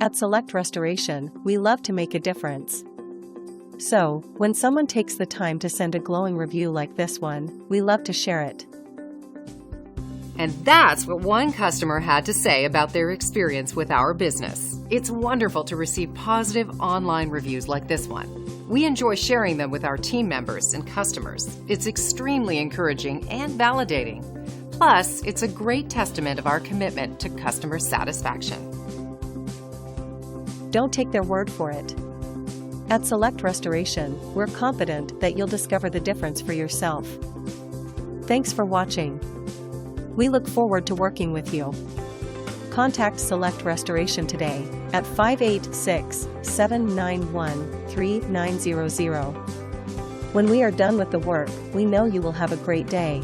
At Select Restoration, we love to make a difference. So, when someone takes the time to send a glowing review like this one, we love to share it. And that's what one customer had to say about their experience with our business. It's wonderful to receive positive online reviews like this one. We enjoy sharing them with our team members and customers. It's extremely encouraging and validating. Plus, it's a great testament of our commitment to customer satisfaction. Don't take their word for it. At Select Restoration, we're confident that you'll discover the difference for yourself. Thanks for watching. We look forward to working with you. Contact Select Restoration today at 586-791-3900. When we are done with the work, we know you will have a great day.